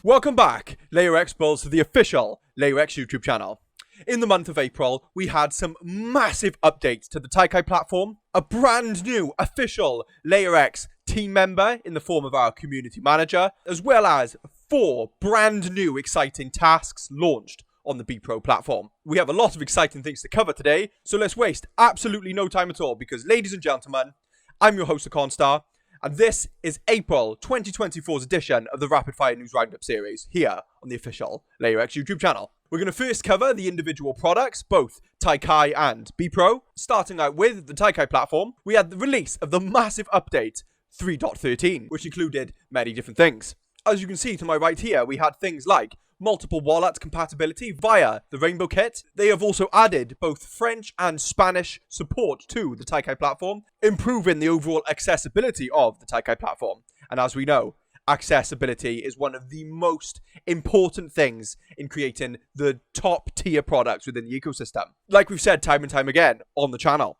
Welcome back, LayerX Bulls, to the official LayerX YouTube channel. In the month of April, we had some massive updates to the Taikai platform, a brand new official LayerX team member in the form of our community manager, as well as 4 brand new exciting tasks launched on the BPro platform. We have a lot of exciting things to cover today, so let's waste absolutely no time at all because, ladies and gentlemen, I'm your host of Constar, and this is April 2024's edition of the Rapid Fire News Roundup series here on the official LayerX YouTube channel. We're going to first cover the individual products, both Taikai and BPro. Starting out with the Taikai platform, we had the release of the massive update 3.13, which included many different things. As you can see to my right here, we had things like multiple wallet compatibility via the Rainbow Kit. They have also added both French and Spanish support to the Taikai platform, improving the overall accessibility of the Taikai platform. And as we know, accessibility is one of the most important things in creating the top tier products within the ecosystem. Like we've said time and time again on the channel,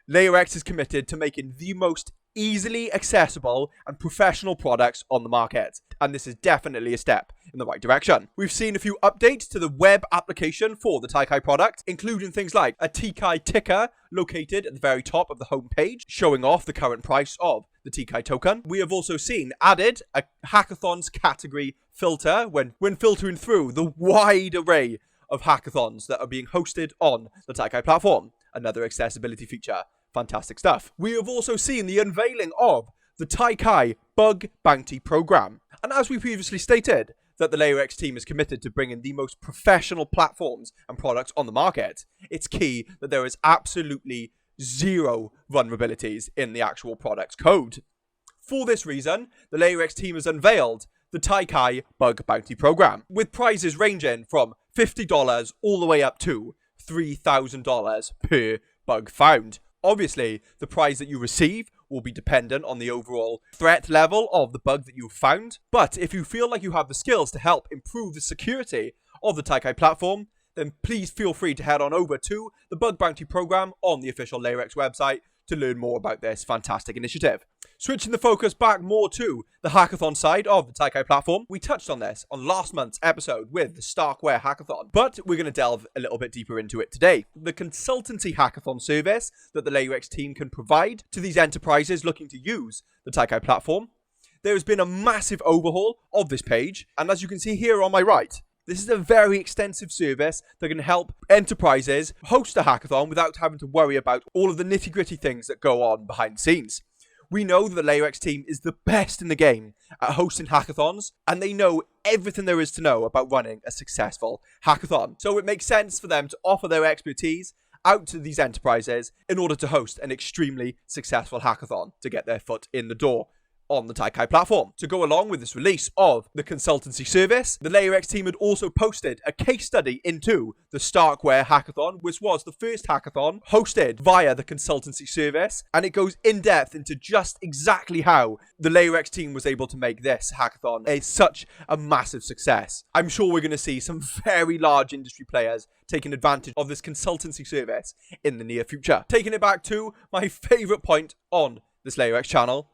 LayerX is committed to making the most easily accessible and professional products on the market, and this is definitely a step in the right direction. We've seen a few updates to the web application for the Taikai product, including things like a Taikai ticker located at the very top of the home page, showing off the current price of the Taikai token. We have also seen added a hackathons category filter when filtering through the wide array of hackathons that are being hosted on the Taikai platform. Another accessibility feature. Fantastic stuff. We have also seen the unveiling of the Taikai Bug Bounty Program. And as we previously stated, that the LayerX team is committed to bringing the most professional platforms and products on the market, it's key that there is absolutely zero vulnerabilities in the actual product's code. For this reason, the LayerX team has unveiled the Taikai Bug Bounty Program, with prizes ranging from $50 all the way up to $3,000 per bug found. Obviously, the prize that you receive will be dependent on the overall threat level of the bug that you've found. But if you feel like you have the skills to help improve the security of the Taikai platform, then please feel free to head on over to the Bug Bounty Program on the official LayerX website to learn more about this fantastic initiative. Switching the focus back more to the hackathon side of the Taikai platform, we touched on this on last month's episode with the Starkware hackathon, but we're going to delve a little bit deeper into it today. The consultancy hackathon service that the LayerX team can provide to these enterprises looking to use the Taikai platform. There has been a massive overhaul of this page, and as you can see here on my right, this is a very extensive service that can help enterprises host a hackathon without having to worry about all of the nitty-gritty things that go on behind the scenes. We know that the LayerX team is the best in the game at hosting hackathons, and they know everything there is to know about running a successful hackathon. So it makes sense for them to offer their expertise out to these enterprises in order to host an extremely successful hackathon to get their foot in the door on the Taikai platform. To go along with this release of the consultancy service, the LayerX team had also posted a case study into the Starkware hackathon, which was the first hackathon hosted via the consultancy service, and it goes in depth into just exactly how the LayerX team was able to make this hackathon such a massive success. I'm sure we're going to see some very large industry players taking advantage of this consultancy service in the near future. Taking it back to my favorite point on this LayerX channel,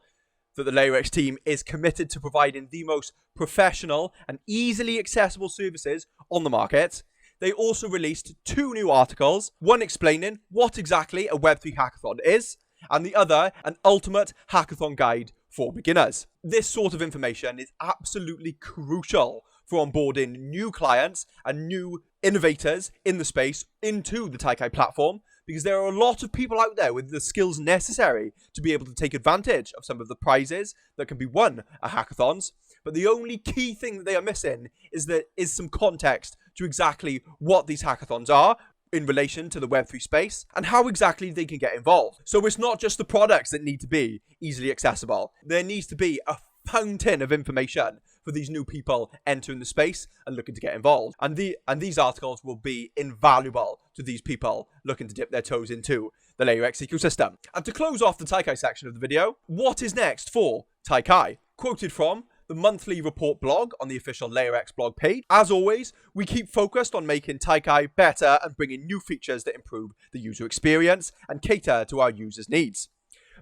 that the LayerX team is committed to providing the most professional and easily accessible services on the market. They also released 2 new articles, one explaining what exactly a Web3 hackathon is, and the other an ultimate hackathon guide for beginners. This sort of information is absolutely crucial for onboarding new clients and new innovators in the space into the Taikai platform, because there are a lot of people out there with the skills necessary to be able to take advantage of some of the prizes that can be won at hackathons. But the only key thing that they are missing is some context to exactly what these hackathons are in relation to the Web3 space and how exactly they can get involved. So it's not just the products that need to be easily accessible. There needs to be a fountain of information for these new people entering the space and looking to get involved. And these articles will be invaluable to these people looking to dip their toes into the LayerX ecosystem. And to close off the Taikai section of the video, what is next for Taikai? Quoted from the monthly report blog on the official LayerX blog page. As always, we keep focused on making Taikai better and bringing new features that improve the user experience and cater to our users' needs.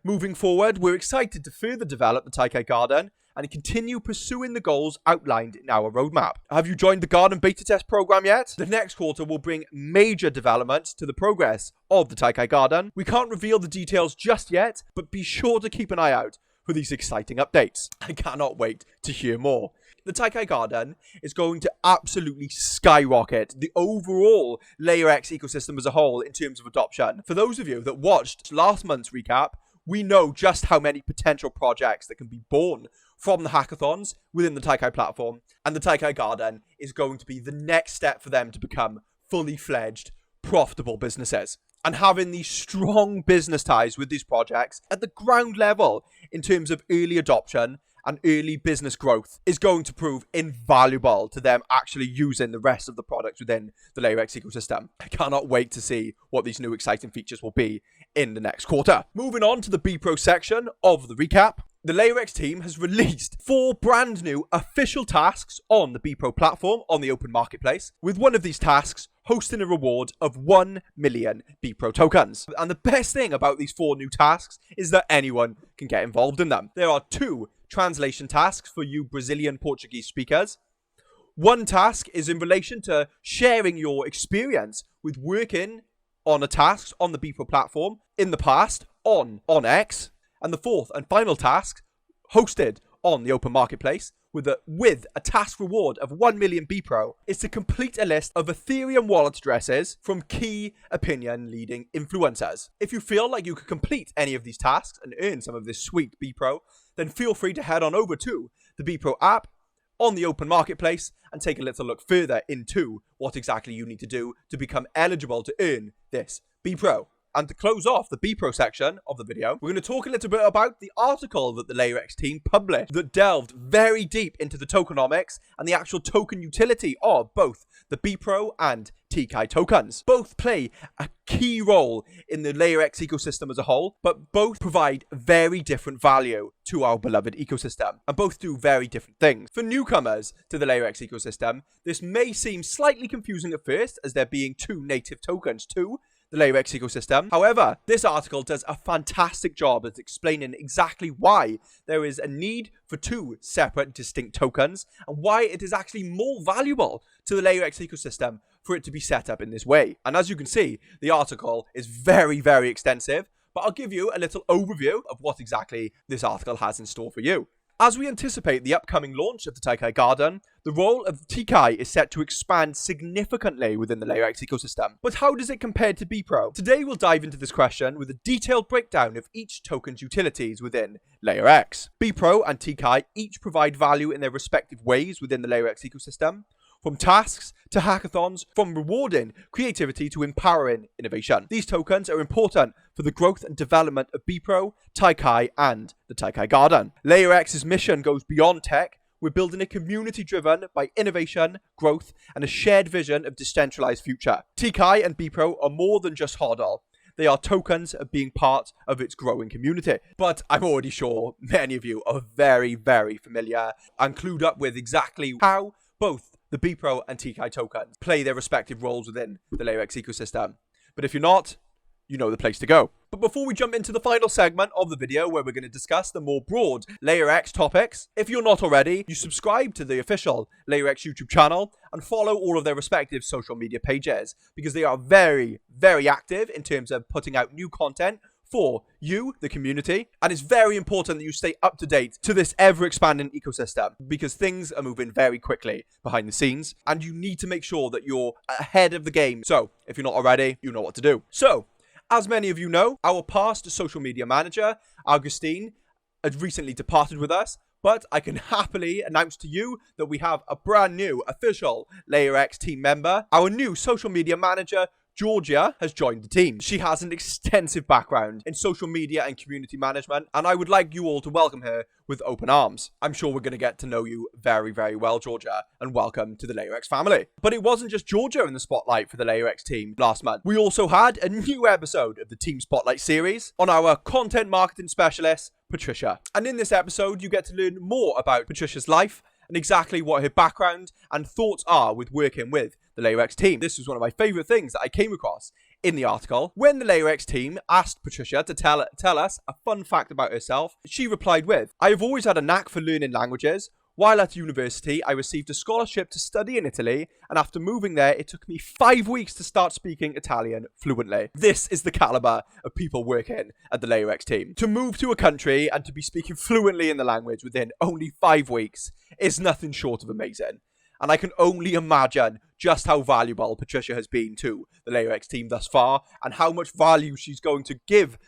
Moving forward, we're excited to further develop the Taikai Garden and continue pursuing the goals outlined in our roadmap. Have you joined the Garden beta test program yet? The next quarter will bring major developments to the progress of the Taikai Garden. We can't reveal the details just yet, but be sure to keep an eye out for these exciting updates. I cannot wait to hear more. The Taikai Garden is going to absolutely skyrocket the overall LayerX ecosystem as a whole in terms of adoption. For those of you that watched last month's recap, we know just how many potential projects that can be born from the hackathons within the Taikai platform, and the Taikai Garden is going to be the next step for them to become fully fledged, profitable businesses. And having these strong business ties with these projects at the ground level in terms of early adoption and early business growth is going to prove invaluable to them actually using the rest of the products within the LayerX ecosystem. I cannot wait to see what these new exciting features will be in the next quarter. Moving on to the B Pro section of the recap. The LayerX team has released 4 brand new official tasks on the B Pro platform on the open marketplace, with one of these tasks hosting a reward of 1 million B Pro tokens. And the best thing about these 4 new tasks is that anyone can get involved in them. There are 2 translation tasks for you Brazilian Portuguese speakers. One task is in relation to sharing your experience with working on a task on the B Pro platform in the past on X. And the 4th and final task, hosted on the open marketplace with a task reward of 1 million B Pro, is to complete a list of Ethereum wallet addresses from key opinion leading influencers. If you feel like you could complete any of these tasks and earn some of this sweet B Pro, then feel free to head on over to the B Pro app on the open marketplace and take a little look further into what exactly you need to do to become eligible to earn this B Pro. And to close off the B Pro section of the video, we're going to talk a little bit about the article that the LayerX team published that delved very deep into the tokenomics and the actual token utility of both the B Pro and TKI tokens. Both play a key role in the LayerX ecosystem as a whole, but both provide very different value to our beloved ecosystem, and both do very different things. For newcomers to the LayerX ecosystem, this may seem slightly confusing at first, as there being 2 native tokens to the LayerX ecosystem. However, this article does a fantastic job at explaining exactly why there is a need for 2 separate distinct tokens and why it is actually more valuable to the LayerX ecosystem for it to be set up in this way. And as you can see, the article is very, very extensive, but I'll give you a little overview of what exactly this article has in store for you. As we anticipate the upcoming launch of the Taikai Garden, the role of TKI is set to expand significantly within the LayerX ecosystem. But how does it compare to B Pro? Today we'll dive into this question with a detailed breakdown of each token's utilities within LayerX. B Pro and TKI each provide value in their respective ways within the LayerX ecosystem, from tasks to hackathons, from rewarding creativity to empowering innovation. These tokens are important for the growth and development of B Pro, Taikai, and the Taikai Garden. LayerX's mission goes beyond tech. We're building a community driven by innovation, growth, and a shared vision of decentralized future. TKI and B Pro are more than just HODL. They are tokens of being part of its growing community. But I'm already sure many of you are very, very familiar and clued up with exactly how both the B Pro and TKI tokens play their respective roles within the LayerX ecosystem. But if you're not, you know the place to go. But before we jump into the final segment of the video where we're going to discuss the more broad LayerX topics, if you're not already, you subscribe to the official LayerX YouTube channel and follow all of their respective social media pages, because they are very, very active in terms of putting out new content for you, the community, and it's very important that you stay up to date to this ever-expanding ecosystem, because things are moving very quickly behind the scenes, and you need to make sure that you're ahead of the game. So, if you're not already, you know what to do. So, as many of you know, our past social media manager, Augustine, has recently departed with us, but I can happily announce to you that we have a brand new official LayerX team member. Our new social media manager, Georgia, has joined the team. She has an extensive background in social media and community management, and I would like you all to welcome her with open arms. I'm sure we're going to get to know you very, very well, Georgia, and welcome to the LayerX family. But it wasn't just Georgia in the spotlight for the LayerX team last month. We also had a new episode of the Team Spotlight series on our content marketing specialist, Patricia. And in this episode, you get to learn more about Patricia's life and exactly what her background and thoughts are with working with the LayerX team. This was one of my favorite things that I came across in the article. When the LayerX team asked Patricia to tell us a fun fact about herself, she replied with, "I have always had a knack for learning languages. While at university, I received a scholarship to study in Italy, and after moving there, it took me 5 weeks to start speaking Italian fluently." This is the caliber of people working at the LayerX team. To move to a country and to be speaking fluently in the language within only 5 weeks is nothing short of amazing. And I can only imagine just how valuable Patricia has been to the LayerX team thus far, and how much value she's going to give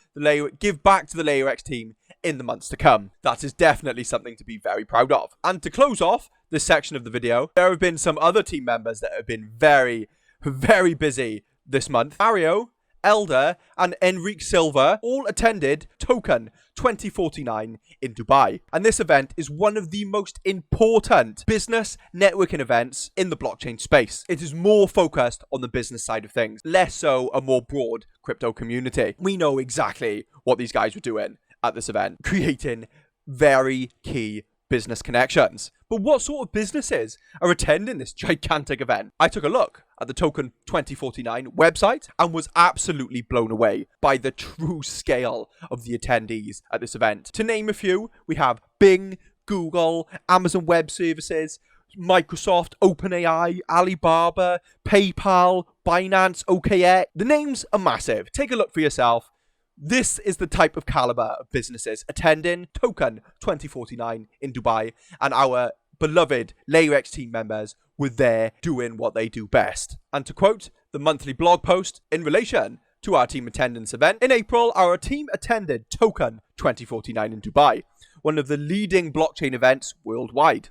back to the LayerX team in the months to come. That is definitely something to be very proud of. And to close off this section of the video, there have been some other team members that have been very, very busy this month. Mario, Elder, and Enrique Silva all attended Token 2049 in Dubai. And this event is one of the most important business networking events in the blockchain space. It is more focused on the business side of things, less so a more broad crypto community. We know exactly what these guys were doing at this event, creating very key business connections. But what sort of businesses are attending this gigantic event? I took a look at the Token 2049 website and was absolutely blown away by the true scale of the attendees at this event. To name a few, we have Bing, Google, Amazon Web Services, Microsoft, OpenAI, Alibaba, PayPal, Binance, OKX. The names are massive. Take a look for yourself. This is the type of caliber of businesses attending Token 2049 in Dubai, and our beloved LayerX team members were there doing what they do best. And to quote the monthly blog post in relation to our team attendance event, in April, our team attended Token 2049 in Dubai, one of the leading blockchain events worldwide.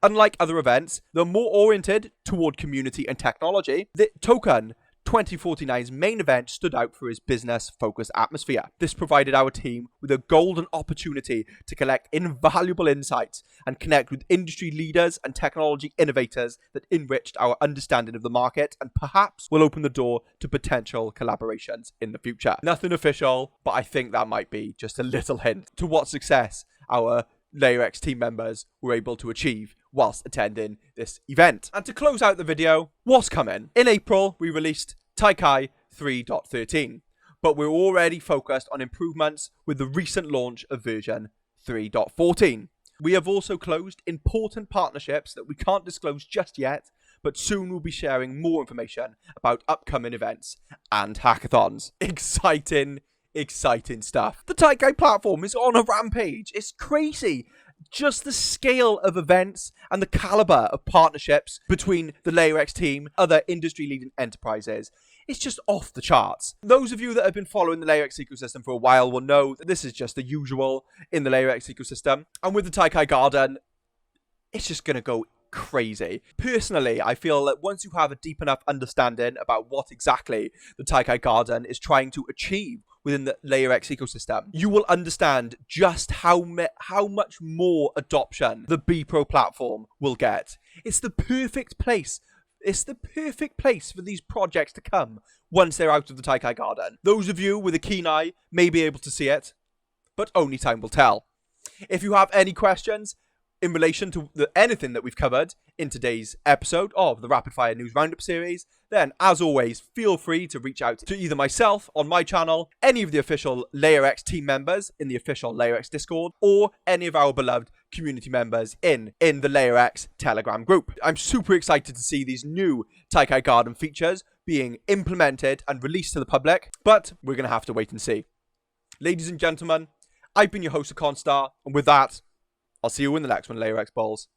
Unlike other events, they're more oriented toward community and technology. The Token 2049's main event stood out for its business-focused atmosphere. This provided our team with a golden opportunity to collect invaluable insights and connect with industry leaders and technology innovators that enriched our understanding of the market and perhaps will open the door to potential collaborations in the future. Nothing official, but I think that might be just a little hint to what success our LayerX team members were able to achieve whilst attending this event. And to close out the video, what's coming? In April, we released Taikai 3.13, but we're already focused on improvements with the recent launch of version 3.14. We have also closed important partnerships that we can't disclose just yet, but soon we'll be sharing more information about upcoming events and hackathons. Exciting stuff. The Taikai platform is on a rampage. It's crazy. Just the scale of events and the caliber of partnerships between the LayerX team, other industry-leading enterprises, it's just off the charts. Those of you that have been following the LayerX ecosystem for a while will know that this is just the usual in the LayerX ecosystem. And with the Taikai Garden, it's just going to go crazy. Personally, I feel that once you have a deep enough understanding about what exactly the Taikai Garden is trying to achieve within the LayerX ecosystem, you will understand just how much more adoption the B Pro platform will get. It's the perfect place. It's the perfect place for these projects to come once they're out of the Taikai Garden. Those of you with a keen eye may be able to see it, but only time will tell. If you have any questions in relation to anything that we've covered in today's episode of the Rapid Fire News Roundup series, then as always, feel free to reach out to either myself on my channel, any of the official LayerX team members in the official LayerX Discord, or any of our beloved community members in the LayerX Telegram group. I'm super excited to see these new Taikai Garden features being implemented and released to the public, but we're going to have to wait and see. Ladies and gentlemen, I've been your host of Constar, and with that, I'll see you in the next one, LayerX Balls.